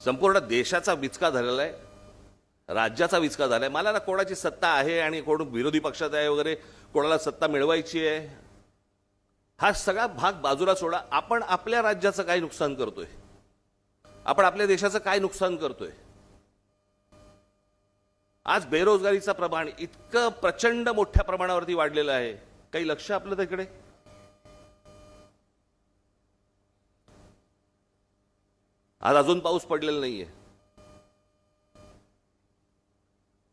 संपूर्ण देशाचा विचका झालेला आहे, राज्याचा विचका झालाय। मला ना कोणाची सत्ता आहे आणि कोण विरोधी पक्षात आहे वगैरे, कोणाला सत्ता मिळवायची आहे, हा सगळा भाग बाजूला सोडा। आपण आपल्या राज्याचं काय नुकसान करतोय, आपण आपल्या देशाचं काय नुकसान करतोय। आज बेरोजगारीचं प्रमाण इतकं प्रचंड मोठ्या प्रमाणावरती वाढलेलं आहे, काही लक्ष आपलं तिकडे? आज अजून पाऊस पडलेला नाहीये।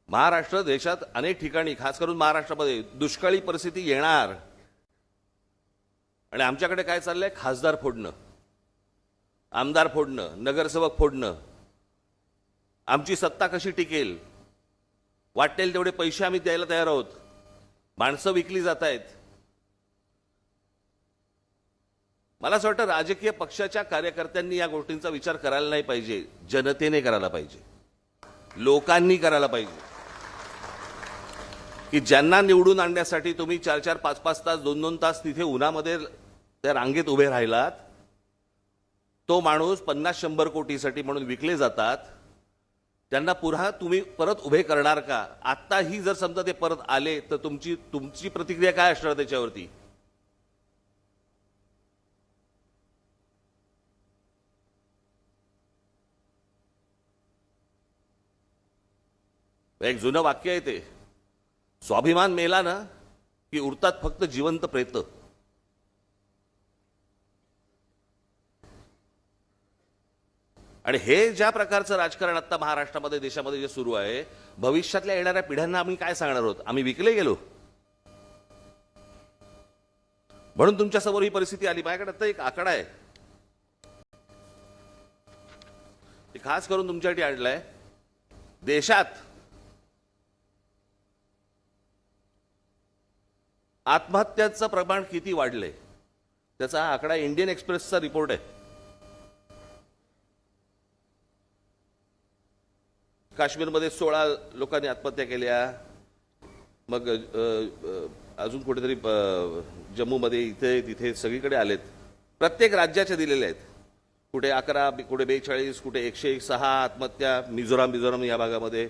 महाराष्ट्र देशात अनेक ठिकाणी, खास करून महाराष्ट्रामध्ये दुष्काळी परिस्थिती येणार, आणि आमच्याकडे काय चाललंय? खासदार फोडणं, आमदार फोडणं, नगरसेवक फोडणं। आमची सत्ता कशी टिकेल, वाटेल तेवढे पैसे आम्ही द्यायला तयार आहोत, माणसं विकली जात आहेत। मला असं वाटतं राजकीय पक्षाच्या कार्यकर्त्यांनी या गोष्टींचा विचार करायला नाही पाहिजे, जनतेने करायला पाहिजे, लोकांनी करायला पाहिजे। की ज्यांना निवडून आणण्यासाठी तुम्ही 4-4, 5-5 तास, 2-2 तास तिथे उन्हामध्ये त्या रांगेत उभे राहिलात, तो माणूस 50-100 कोटीसाठी म्हणून विकले जातात, त्यांना पुन्हा तुम्ही परत उभे करणार का? आत्ताही जर समजा ते परत आले तर तुमची प्रतिक्रिया काय असणार त्याच्यावरती? एक जुनं वाक्य आहे ते, स्वाभिमान मेला ना की उरतात फक्त जिवंत प्रेत। आणि हे ज्या प्रकारचं राजकारण आता महाराष्ट्रामध्ये, देशामध्ये जे सुरू आहे, भविष्यातल्या येणाऱ्या पिढ्यांना आम्ही काय सांगणार आहोत? आम्ही विकले गेलो म्हणून तुमच्यासमोर ही परिस्थिती आली। माझ्याकडे आता एक आकडा आहे, खास करून तुमच्यासाठी आणलाय। देशात आत्महत्यांचं प्रमाण किती वाढलंय त्याचा आकडा इंडियन एक्सप्रेसचा रिपोर्ट आहे। काश्मीरमध्ये 16 लोकांनी आत्महत्या केल्या, मग अजून कुठेतरी जम्मूमध्ये, इथे तिथे सगळीकडे आलेत। प्रत्येक राज्याचे दिलेले आहेत, कुठे 11, कुठे 42, कुठे 106 आत्महत्या। मिझोराम या भागामध्ये,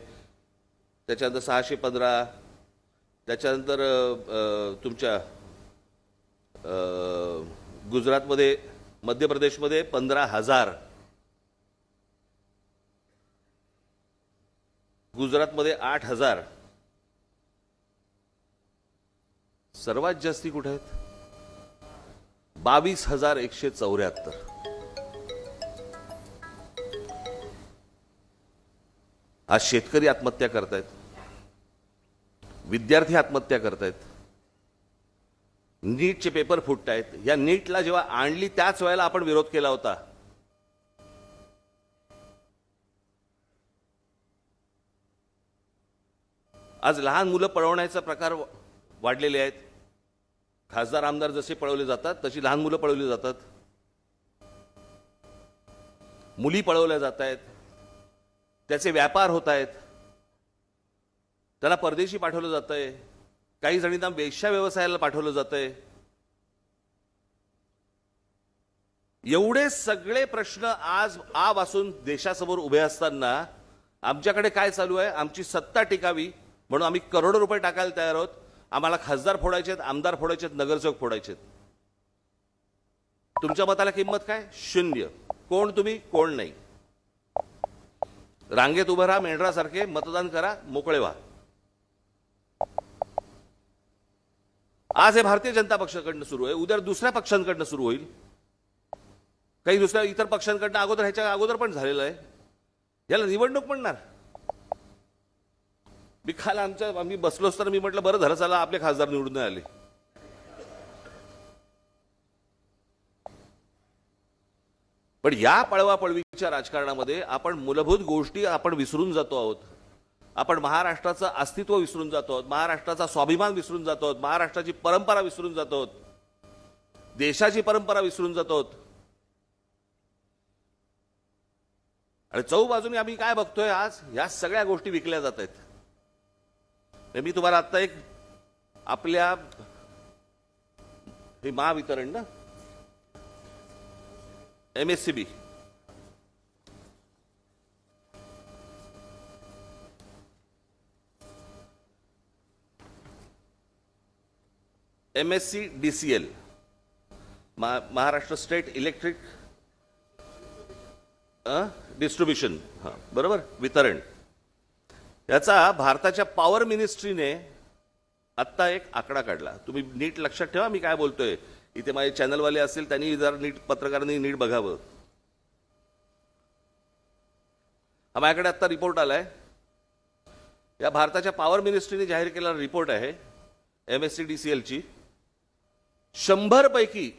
त्याच्यानंतर 615, त्याच्यानंतर तुमच्या गुजरातमध्ये, मध्य प्रदेशमध्ये 15,000, गुजरातमध्ये 8,000। सर्वात जास्ती कुठे आहेत? 22,174। आज शेतकरी आत्महत्या करतायत, विद्यार्थी आत्महत्या करतायत, नीटचे पेपर फुटतायत। या नीटला जेव्हा आणली त्याच वेळेला आपण विरोध केला होता। आज लहान मुलं पळवण्याचा प्रकार वाढलेले आहेत। खासदार आमदार जसे पळवले जातात तशी लहान मुलं पळवली जातात, मुली पळवल्या जात आहेत, त्याचे व्यापार होत आहेत, त्याला परदेशी पाठवलं जातंय, काही जणींना वेश्या व्यवसायाला पाठवलं जातंय। एवढे सगळे प्रश्न आज आपासून देशासमोर उभे असताना आमच्याकडे काय चालू आहे? आमची सत्ता टिकावी म्हणून आम्ही करोडो रुपये टाकायला तयार आहोत। आम्हाला खासदार फोडायचेत, आमदार फोडायचेत, नगरसेवक फोडायचेत। तुमच्या मताला किंमत काय? 0। कोण तुम्ही, कोण नाही। रांगेत उभं राहा, मेंढरासारखे मतदान करा, मोकळे व्हा। आज हे भारतीय जनता पक्षाकडनं सुरू आहे, उद्या दुसऱ्या पक्षांकडनं सुरू होईल, काही दुसऱ्या इतर पक्षांकडनं अगोदर, ह्याच्या अगोदर पण झालेलं आहे। याला निवडणूक म्हणणार? मी काल आम्ही बसलो असताना मी म्हटलं बरं झालं चला आपले खासदार निवडून आले। पण या पळवापळवीच्या राजकारणामध्ये आपण मूलभूत गोष्टी आपण विसरून जातो आहोत। आपण महाराष्ट्राचं अस्तित्व विसरून जातो आहोत, महाराष्ट्राचा स्वाभिमान विसरून जातो आहोत, महाराष्ट्राची परंपरा विसरून जातो आहोत, देशाची परंपरा विसरून जातो आहोत। आणि चौबाजूने आम्ही काय बघतोय? आज या सगळ्या गोष्टी विकल्या जात आहेत। मी तुम्हाला आता एक आपल्या हे महावितरण ना, MSCB, MSC DCL Maharashtra state electric distribution, हां बरोबर, वितरण, याचा भारताच्या पॉवर मिनिस्ट्रीने आत्ता एक आकडा काढला. तुम्ही नीट लक्षात ठेवा मी काय बोलतोय. इथे माझे चॅनलवाले असतील त्यांनी जर नीट, पत्रकारांनी नीट बघावं. हा माझ्याकडे आत्ता रिपोर्ट आलाय. या भारताच्या पॉवर मिनिस्ट्रीने जाहीर केलेला रिपोर्ट आहे MSC DCLची. 100 पैकी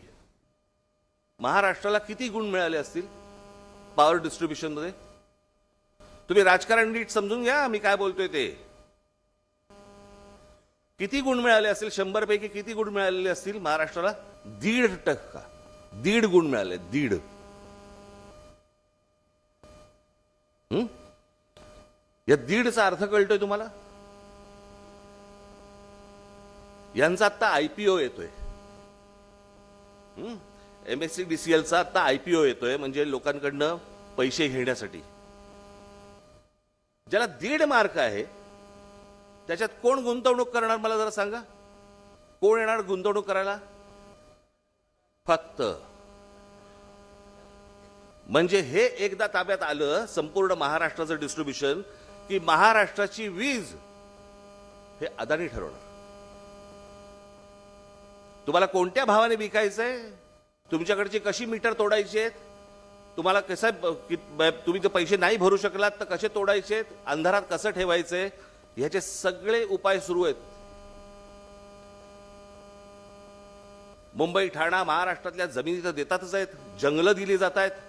महाराष्ट्राला किती गुण मिळाले असतील पॉवर डिस्ट्रीब्युशनमध्ये? तुम्ही राजकारण नीट समजून घ्या मी काय बोलतोय ते. किती गुण मिळाले असतील? 100 पैकी किती गुण मिळालेले असतील महाराष्ट्राला? 1.5%. 1.5 गुण मिळाले. 1.5. या 1.5चा अर्थ कळतोय तुम्हाला? यांचा आता IPO येतोय. MSC DCLचा आता IPO येतोय, म्हणजे लोकांकडनं पैसे घेण्यासाठी. ज्याला 1.5 मार्क आहे त्याच्यात कोण गुंतवणूक करणार मला जरा सांगा. कोण येणार गुंतवणूक करायला? फक्त म्हणजे हे एकदा ताब्यात आलं संपूर्ण महाराष्ट्राचं डिस्ट्रीब्युशन की महाराष्ट्राची वीज हे अदानी ठरवणार. तुम्हाला कोणत्या भावाने विकायचंय, तुमच्याकडची कशी मीटर तोडायची आहेत, तुम्हाला कसं, तुम्ही जर पैसे नाही भरू शकलात तर कसे तोडायचे, अंधारात कसं ठेवायचंय, ह्याचे सगळे उपाय सुरू आहेत. मुंबई, ठाणा, महाराष्ट्रातल्या जमिनी तर देतातच आहेत, जंगलं दिली जात आहेत.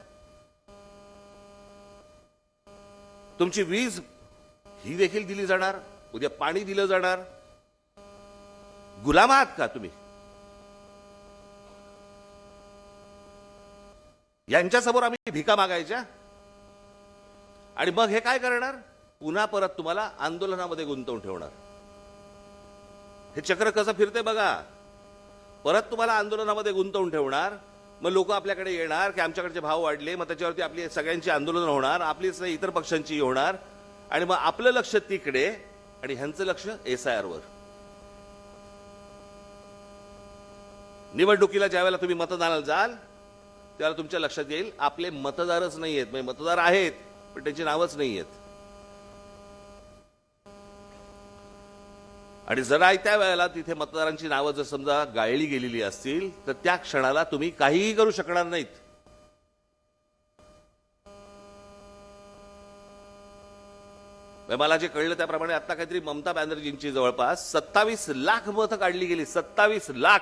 तुमची वीज ही देखील दिली जाणार, उद्या पाणी दिलं जाणार. गुलाम आहात का तुम्ही? यांच्यासमोर आम्ही भिका मागायच्या आणि मग हे काय करणार? पुन्हा परत तुम्हाला आंदोलनामध्ये गुंतवून ठेवणार. हे चक्र कसं फिरते बघा. परत तुम्हाला आंदोलनामध्ये गुंतवून ठेवणार, मग लोक आपल्याकडे येणार की आमच्याकडचे भाव वाढले, मग त्याच्यावरती आपली सगळ्यांची आंदोलन होणार, आपलीच नाही इतर पक्षांची होणार, आणि मग आपलं लक्ष तिकडे आणि ह्यांचं लक्ष SIR वर. निवडणुकीला ज्यावेळेला तुम्ही मतदानाला जाल त्यावेळेला तुमच्या लक्षात येईल आपले मतदारच नाही आहेत, म्हणजे मतदार आहेत पण त्यांची नावच नाही आहेत. आणि जरा त्या वेळेला तिथे मतदारांची नावं जर समजा गाळली गेलेली असतील तर त्या क्षणाला तुम्ही काहीही करू शकणार नाहीत. मला जे कळलं त्याप्रमाणे आता काहीतरी ममता बॅनर्जींची जवळपास 27 लाख मतं काढली गेली. 27 लाख.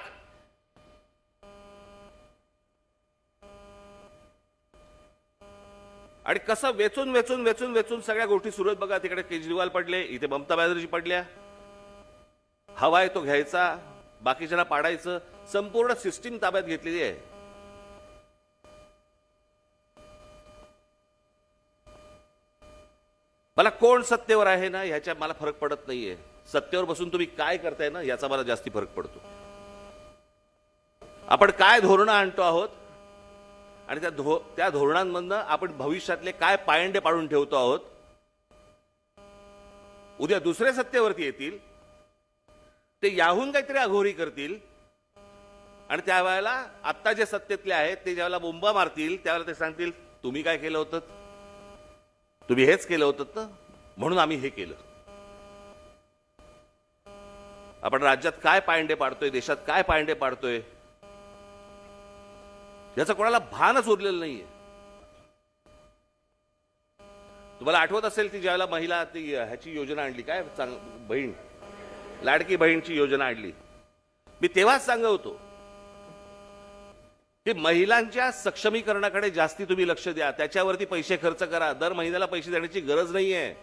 आणि कसं वेचून वेचून वेचून वेचून सगळ्या गोष्टी सुरू आहेत बघा. तिकडे केजरीवाल पडले, इथे ममता बॅनर्जी पडल्या. हवा आहे तो घ्यायचा, बाकीच्यांना पाडायचं, संपूर्ण सिस्टीम ताब्यात घेतलेली आहे. मला कोण सत्तेवर आहे ना ह्याच्या मला फरक पडत नाहीये. सत्तेवर बसून तुम्ही काय करताय ना याचा मला जास्ती फरक पडतो. आपण काय धोरणं आणतो आहोत आणि त्या धोरणांमधनं आपण भविष्यातले काय पायंडे पाडून ठेवतो आहोत. उद्या दुसरे सत्तेवरती येतील, ते याहून काहीतरी अघोरी करतील आणि त्यावेळेला आत्ता जे सत्तेतले आहेत ते ज्यावेळेला बोंबा मारतील त्यावेळेला ते सांगतील तुम्ही काय केलं होतं, तुम्ही हेच केलं होतं ना म्हणून आम्ही हे केलं. आपण राज्यात काय पायंडे पाडतोय, देशात काय पायंडे पाडतोय याचं कोणाला भानच उरलेलं नाहीये. तुम्हाला आठवत असेल की ज्यावेळेला महिला ती ह्याची योजना आणली, काय बहीण, लाडकी बहीणची योजना आणली, मी तेव्हाच सांगत होतो की महिलांच्या सक्षमीकरणाकडे जास्ती तुम्ही लक्ष द्या, त्याच्यावरती पैसे खर्च करा. दर महिन्याला पैसे देण्याची गरज नाहीये.